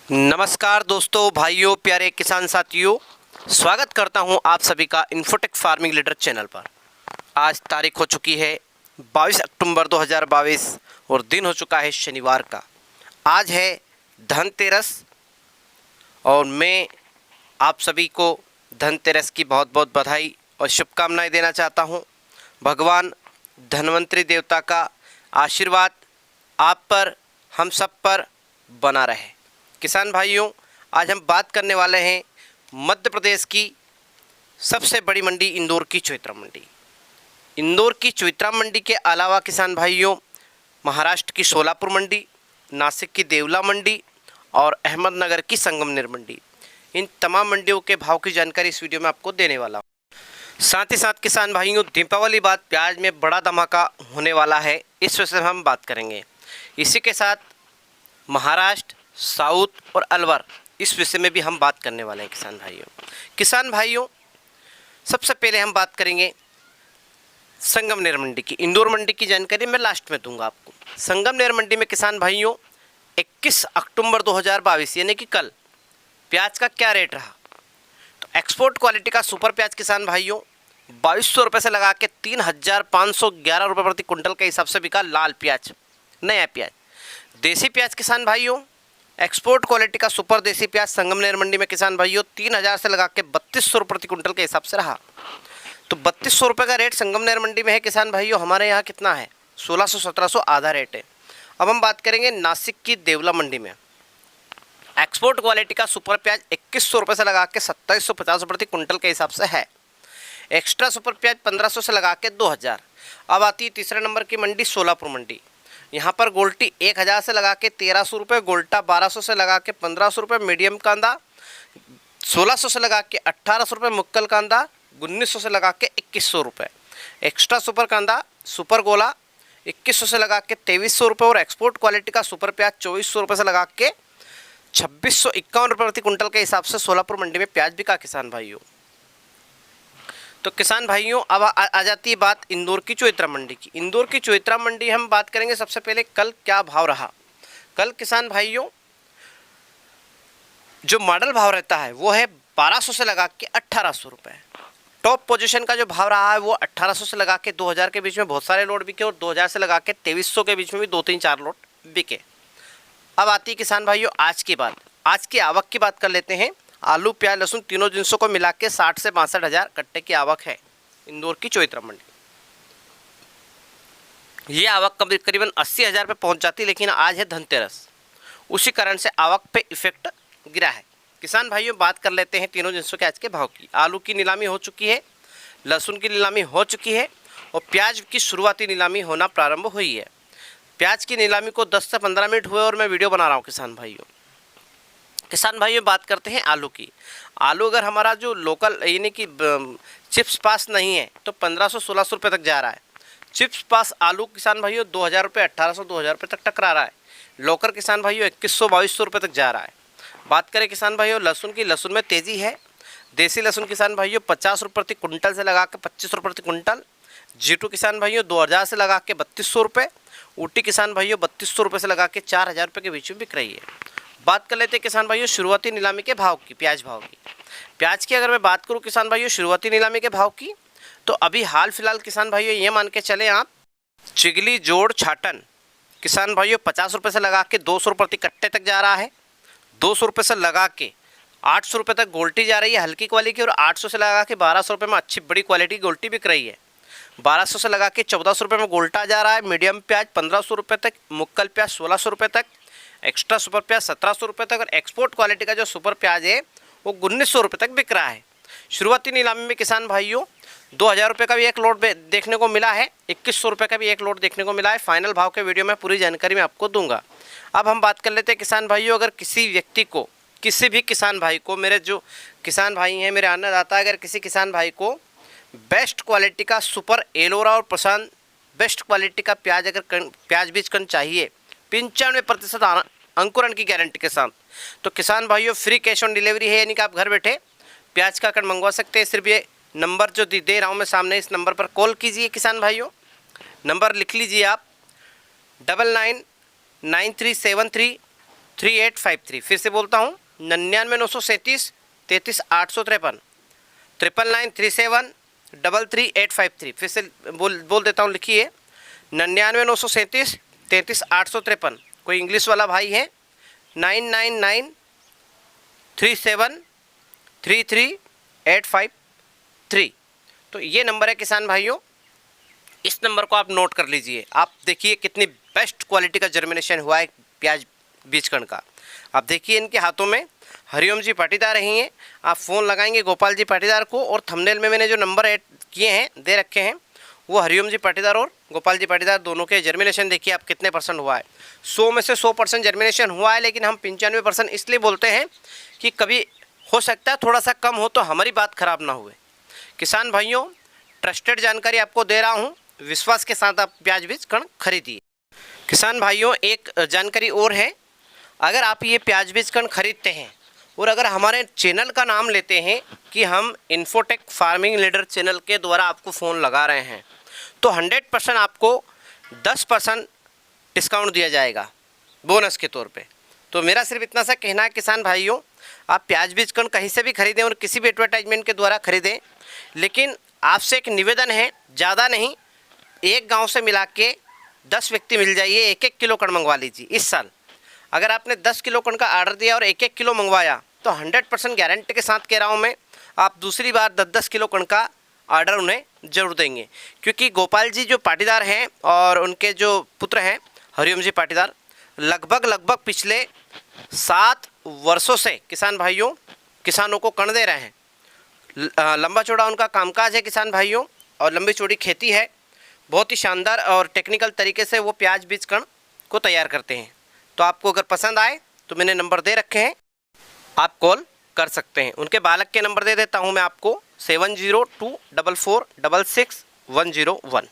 नमस्कार दोस्तों, भाइयों, प्यारे किसान साथियों, स्वागत करता हूं आप सभी का इन्फोटेक फार्मिंग लीडर चैनल पर। आज तारीख हो चुकी है 22 अक्टूबर 2022 और दिन हो चुका है शनिवार का। आज है धनतेरस और मैं आप सभी को धनतेरस की बहुत बहुत बधाई और शुभकामनाएं देना चाहता हूं। भगवान धन्वंतरी देवता का आशीर्वाद आप पर, हम सब पर बना रहे। किसान भाइयों, आज हम बात करने वाले हैं मध्य प्रदेश की सबसे बड़ी मंडी इंदौर की चौइत्रा मंडी। इंदौर की चौइत्रा मंडी के अलावा किसान भाइयों, महाराष्ट्र की सोलापुर मंडी, नासिक की देवला मंडी और अहमदनगर की संगमनेर मंडी, इन तमाम मंडियों के भाव की जानकारी इस वीडियो में आपको देने वाला हूँ। साथ ही साथ किसान भाइयों, दीपावली बाद प्याज में बड़ा धमाका होने वाला है, इस विषय में हम बात करेंगे। इसी के साथ महाराष्ट्र, साउथ और अलवर, इस विषय में भी हम बात करने वाले हैं। किसान भाइयों, सबसे पहले हम बात करेंगे संगमनेर मंडी की। इंदौर मंडी की जानकारी मैं लास्ट में दूंगा आपको। संगमनेर मंडी में किसान भाइयों 21 अक्टूबर 2022 यानी कि कल प्याज का क्या रेट रहा, तो एक्सपोर्ट क्वालिटी का सुपर प्याज किसान भाइयों 2200 रुपये से लगा के 3511 रुपये प्रति कुंटल के हिसाब से बिका लाल प्याज, नया प्याज। देसी प्याज किसान भाइयों, एक्सपोर्ट क्वालिटी का सुपर देसी प्याज संगमनेर मंडी में किसान भाइयों 3000 से लगा के 3200 रुपये प्रति कुंटल के हिसाब से रहा। तो 3200 रुपये का रेट संगमनेर मंडी में है किसान भाइयों। हमारे यहाँ कितना है? 1600-1700 आधा रेट है। अब हम बात करेंगे नासिक की देवला मंडी में। एक्सपोर्ट क्वालिटी का सुपर प्याज 2100 रुपये से लगा के 2750 प्रति कुंटल के हिसाब से है। एक्स्ट्रा सुपर प्याज 1500 से लगा के 2000। अब आती है तीसरे नंबर की मंडी सोलापुर मंडी। यहाँ पर गोल्टी 1000 से लगा के 1300 रुपये, गोल्टा 1200 से लगा के 1500 रुपये, मीडियम कांदा 1600 से लगा के 1800 रुपये, मुक्कल कांदा 1900 से लगा के 2100 रुपये, एक्स्ट्रा सुपर कांदा सुपर गोला 2100 से लगा के 2300 रुपये और एक्सपोर्ट क्वालिटी का सुपर प्याज 2400 रुपये से लगा के 2651 रुपये प्रति कुंटल के हिसाब से सोलापुर मंडी में प्याज बिका किसान भाइयों। तो किसान भाइयों, अब आ जाती है बात इंदौर की चौइत्रा मंडी की। इंदौर की चौइत्रा मंडी हम बात करेंगे सबसे पहले कल क्या भाव रहा। कल किसान भाइयों जो मॉडल भाव रहता है वो है 1200 से लगा के 1800 रुपये। टॉप पोजीशन का जो भाव रहा है वो 1800 से लगा के 2000 के बीच में बहुत सारे लोड बिके और 2000 से लगा के 2300 के बीच में भी 2-3-4 लोड बिके। अब आती है किसान भाइयों आज की बात, आज की आवक की बात कर लेते हैं। आलू, प्याज, लहसुन तीनों जिनसों को मिला के 60 से 62 हज़ार कट्टे की आवक है इंदौर की चौइत्रा मंडी। ये आवक करीबन 80 हज़ार पे पहुँच जाती, लेकिन आज है धनतेरस, उसी कारण से आवक पे इफेक्ट गिरा है। किसान भाइयों, बात कर लेते हैं तीनों जिनसों के आज के भाव की। आलू की नीलामी हो चुकी है, लहसुन की नीलामी हो चुकी है और प्याज की शुरुआती नीलामी होना प्रारंभ हुई है। प्याज की नीलामी को 10 से 15 मिनट हुए और मैं वीडियो बना रहा हूँ किसान भाइयों। किसान भाइयों, बात करते हैं आलू की। आलू अगर हमारा जो लोकल यानी कि चिप्स पास नहीं है तो 1500-1600 रुपये तक जा रहा है। चिप्स पास आलू किसान भाइयों 2000 रुपये, 1800-2000 रुपये तक टकरा रहा है। लोकल किसान भाइयों 2100-2200 रुपये तक जा रहा है। बात करें किसान भाइयों लहसुन की, लहसुन में तेज़ी है। देसी लहसुन किसान भाइयों 50 रुपये प्रति कुंटल से लगा के 2500 रुपये प्रति कुंटल। G2 किसान भाइयों 2000 से लगा के 3200 रुपये। ऊटी किसान भाइयों 3200 रुपये से लगा के 4000 रुपये के बीच में बिक रही है। बात कर लेते हैं किसान भाइयों शुरुआती नीलामी के भाव की, प्याज भाव की। प्याज की अगर मैं बात करूं किसान भाइयों शुरुआती नीलामी के भाव की, तो अभी हाल फिलहाल किसान भाइयों ये मान के चले आप, चिगली, जोड़, छाटन किसान भाइयों 50 रुपये से लगा के 200 रुपये प्रति कट्टे तक जा रहा है। 200 रुपये से लगा के 800 रुपये तक गोल्टी जा रही है हल्की क्वालिटी की, और 800 से लगा के 1200 रुपये में अच्छी बड़ी क्वालिटी गोल्टी बिक रही है। 1200 से लगा के 1400 रुपये में गोल्टा जा रहा है। मीडियम प्याज 1500 रुपये तक, मुक्कल प्याज 1600 रुपये तक, एक्स्ट्रा सुपर प्याज 1700 रुपये तक और एक्सपोर्ट क्वालिटी का जो सुपर प्याज है वो 1900 रुपये तक बिक रहा है। शुरुआती नीलामी में किसान भाइयों 2000 रुपये का भी एक लोड देखने को मिला है, 2100 रुपये का भी एक लोड देखने को मिला है। फाइनल भाव के वीडियो में पूरी जानकारी मैं आपको दूंगा। अब हम बात कर लेते हैं किसान भाइयों, अगर किसी व्यक्ति को, किसी भी किसान भाई को, मेरे जो किसान भाई हैं, मेरे अन्नदाता, अगर किसी किसान भाई को बेस्ट क्वालिटी का सुपर एलोरा और प्रशांत बेस्ट क्वालिटी का प्याज, अगर प्याज बीज कण चाहिए 95% अंकुरण की गारंटी के साथ, तो किसान भाइयों फ्री कैश ऑन डिलीवरी है, यानी कि आप घर बैठे प्याज का कण मंगवा सकते हैं। सिर्फ ये नंबर जो दे रहा हूँ मैं सामने, इस नंबर पर कॉल कीजिए किसान भाइयों। नंबर लिख लीजिए आप 999373 3853। फिर से बोलता हूँ 99 937 33 853, 9993733853। फिर से बोल देता हूँ, लिखिए 99 937 33 853। कोई इंग्लिश वाला भाई है 9993733853। तो ये नंबर है किसान भाइयों, इस नंबर को आप नोट कर लीजिए। आप देखिए कितनी बेस्ट क्वालिटी का जर्मिनेशन हुआ है प्याज बीज कण का। आप देखिए इनके हाथों में हरिओम जी पाटीदार ही हैं। आप फ़ोन लगाएंगे गोपाल जी पाटीदार को, और थंबनेल में मैंने जो नंबर ऐड किए हैं, दे रखे हैं, वो हरिओम जी पाटीदार और गोपाल जी पाटीदार दोनों के जर्मिनेशन देखिए आप कितने परसेंट हुआ है। 100 में से 100% जर्मिनेशन हुआ है, लेकिन हम 95% इसलिए बोलते हैं कि कभी हो सकता है थोड़ा सा कम हो तो हमारी बात खराब ना हुए। किसान भाइयों, ट्रस्टेड जानकारी आपको दे रहा हूँ, विश्वास के साथ आप प्याज बीज कण खरीदिए। किसान भाइयों, एक जानकारी और है, अगर आप ये प्याज बीज कण खरीदते हैं और अगर हमारे चैनल का नाम लेते हैं कि हम इन्फोटेक फार्मिंग लीडर चैनल के द्वारा आपको फ़ोन लगा रहे हैं, तो 100% आपको 10% डिस्काउंट दिया जाएगा बोनस के तौर पे। तो मेरा सिर्फ इतना सा कहना है किसान भाइयों, आप प्याज बीज कण कहीं से भी खरीदें और किसी भी एडवर्टाइजमेंट के द्वारा खरीदें, लेकिन आपसे एक निवेदन है, ज़्यादा नहीं, एक गांव से मिला के 10 व्यक्ति मिल जाइए, 1-1 किलो कण मंगवा लीजिए। इस साल अगर आपने 10 किलो कण का ऑर्डर दिया और 1-1 किलो मंगवाया तो 100% गारंटी के साथ कह रहा हूँ मैं, आप दूसरी बार 10-10 किलो कण का ऑर्डर उन्हें ज़रूर देंगे। क्योंकि गोपाल जी जो पाटीदार हैं और उनके जो पुत्र हैं हरिओम जी पाटीदार, लगभग पिछले 7 वर्षों से किसान भाइयों किसानों को कण दे रहे हैं। लंबा चौड़ा उनका कामकाज है किसान भाइयों, और लंबी चौड़ी खेती है। बहुत ही शानदार और टेक्निकल तरीके से वो प्याज बीज कण को तैयार करते हैं। तो आपको अगर पसंद आए तो मैंने नंबर दे रखे हैं, आप कॉल कर सकते हैं। उनके बालक के नंबर दे देता हूं मैं आपको, 7024466101।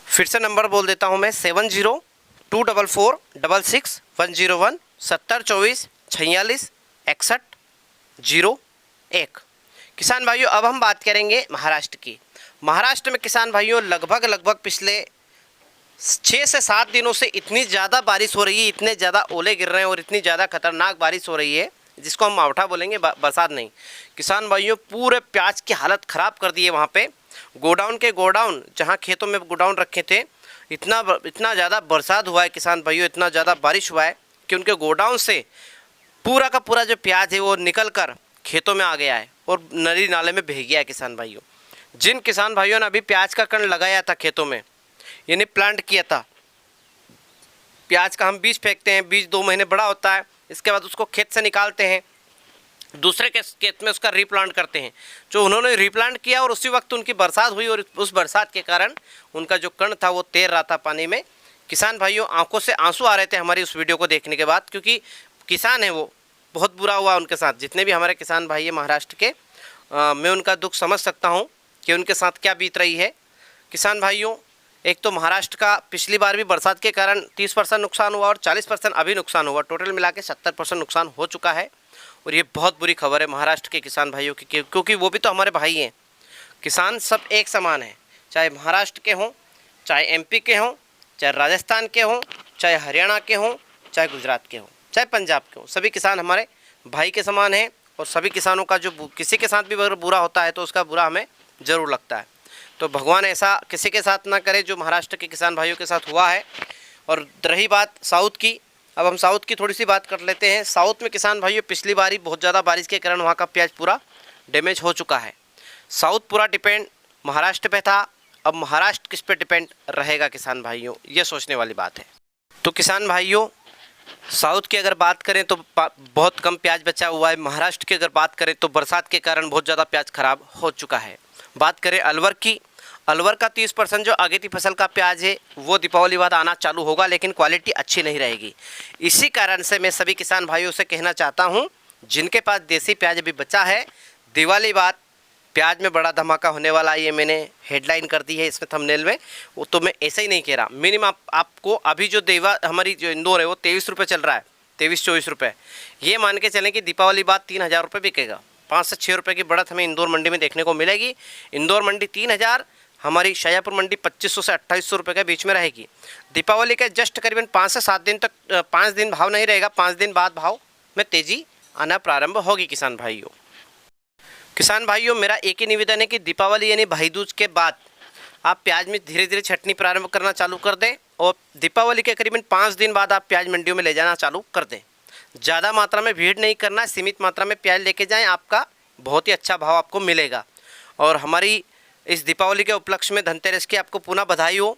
फिर से नंबर बोल देता हूं मैं, 7024466101, 702446466101। किसान भाइयों, अब हम बात करेंगे महाराष्ट्र की। महाराष्ट्र में किसान भाइयों लगभग पिछले 6 से 7 दिनों से इतनी ज़्यादा बारिश हो रही है, इतने ज़्यादा ओले गिर रहे हैं और इतनी ज़्यादा खतरनाक बारिश हो रही है, जिसको हम मावठा बोलेंगे, बरसात नहीं। किसान भाइयों, पूरे प्याज की हालत ख़राब कर दी है। वहाँ पे गोडाउन जहाँ खेतों में गोडाउन रखे थे, इतना ज़्यादा बरसात हुआ है किसान भाइयों, इतना ज़्यादा बारिश हुआ है कि उनके गोडाउन से पूरा का पूरा जो प्याज है वो निकल कर खेतों में आ गया है और नदी नाले में बह गया है। किसान भाइयों, जिन किसान भाइयों ने अभी प्याज का कण लगाया था खेतों में, यानी प्लांट किया था प्याज का, हम बीज फेंकते हैं, बीज 2 महीने बड़ा होता है, इसके बाद उसको खेत से निकालते हैं, दूसरे के खेत में उसका रीप्लांट करते हैं। जो उन्होंने रीप्लांट किया और उसी वक्त उनकी बरसात हुई और उस बरसात के कारण उनका जो कण था वो तैर रहा था पानी में। किसान भाइयों, आंखों से आंसू आ रहे थे हमारी उस वीडियो को देखने के बाद, क्योंकि किसान है वो, बहुत बुरा हुआ उनके साथ। जितने भी हमारे किसान भाई हैं महाराष्ट्र के, मैं उनका दुख समझ सकता हूँ कि उनके साथ क्या बीत रही है। किसान भाइयों, एक तो महाराष्ट्र का पिछली बार भी बरसात के कारण 30% नुकसान हुआ और 40% अभी नुकसान हुआ, टोटल मिला के 70% नुकसान हो चुका है। और ये बहुत बुरी खबर है महाराष्ट्र के किसान भाइयों की, क्योंकि वो भी तो हमारे भाई हैं। किसान सब एक समान हैं, चाहे महाराष्ट्र के हों, चाहे एमपी के हों, चाहे राजस्थान के हों, चाहे हरियाणा के हों, चाहे गुजरात के हों, चाहे पंजाब के हों, सभी किसान हमारे भाई के समान हैं। और सभी किसानों का जो किसी के साथ भी अगर बुरा होता है तो उसका बुरा हमें ज़रूर लगता है। तो भगवान ऐसा किसी के साथ ना करे जो महाराष्ट्र के किसान भाइयों के साथ हुआ है। और रही बात साउथ की, अब हम साउथ की थोड़ी सी बात कर लेते हैं। साउथ में किसान भाइयों पिछली बारी बहुत ज़्यादा बारिश के कारण वहाँ का प्याज पूरा डैमेज हो चुका है। साउथ पूरा डिपेंड महाराष्ट्र पे था, अब महाराष्ट्र किस पे डिपेंड रहेगा किसान भाइयों, ये सोचने वाली बात है। तो किसान भाइयों, साउथ की अगर बात करें तो बहुत कम प्याज बचा हुआ है। महाराष्ट्र की अगर बात करें तो बरसात के कारण बहुत ज़्यादा प्याज खराब हो चुका है। बात करें अलवर की, अलवर का 30% जो अगेती फसल का प्याज है वो दीपावली बाद आना चालू होगा, लेकिन क्वालिटी अच्छी नहीं रहेगी। इसी कारण से मैं सभी किसान भाइयों से कहना चाहता हूं, जिनके पास देसी प्याज अभी बचा है, दिवाली बाद प्याज में बड़ा धमाका होने वाला है। ये मैंने हेडलाइन कर दी है इसमें थंबनेल में, वो तो मैं ऐसे ही नहीं कह रहा। मिनिमम आपको अभी जो हमारी जो इंदौर है वो 23 रुपये चल रहा है, 23-24 रुपये। ये मान के चलें कि दीपावली बाद 3000 रुपये बिकेगा। 5 से 6 रुपये की बढ़त हमें इंदौर मंडी में देखने को मिलेगी। इंदौर मंडी 3000, हमारी शाजापुर मंडी 2500 से 2800 रुपये के बीच में रहेगी। दीपावली के जस्ट करीबन 5 से 7 दिन तक 5 दिन भाव नहीं रहेगा, 5 दिन बाद भाव में तेज़ी आना प्रारंभ होगी। किसान भाइयों मेरा एक ही निवेदन है कि दीपावली यानी भाई दूज के बाद आप प्याज में धीरे धीरे छटनी प्रारंभ करना चालू कर दें और दीपावली के करीबन 5 दिन बाद आप प्याज मंडियों में ले जाना चालू कर दें। ज़्यादा मात्रा में भीड़ नहीं करना, सीमित मात्रा में प्याज लेके जाएं, आपका बहुत ही अच्छा भाव आपको मिलेगा। और हमारी इस दीपावली के उपलक्ष्य में धनतेरस की आपको पुनः बधाई हो।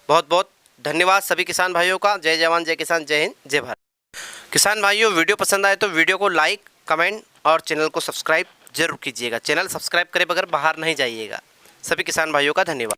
बहुत बहुत धन्यवाद सभी किसान भाइयों का। जय जवान, जय किसान, जय हिंद, जय भारत। किसान भाइयों वीडियो पसंद आए तो वीडियो को लाइक, कमेंट और चैनल को सब्सक्राइब जरूर कीजिएगा। चैनल सब्सक्राइब करे बगैर बाहर नहीं जाइएगा। सभी किसान भाइयों का धन्यवाद।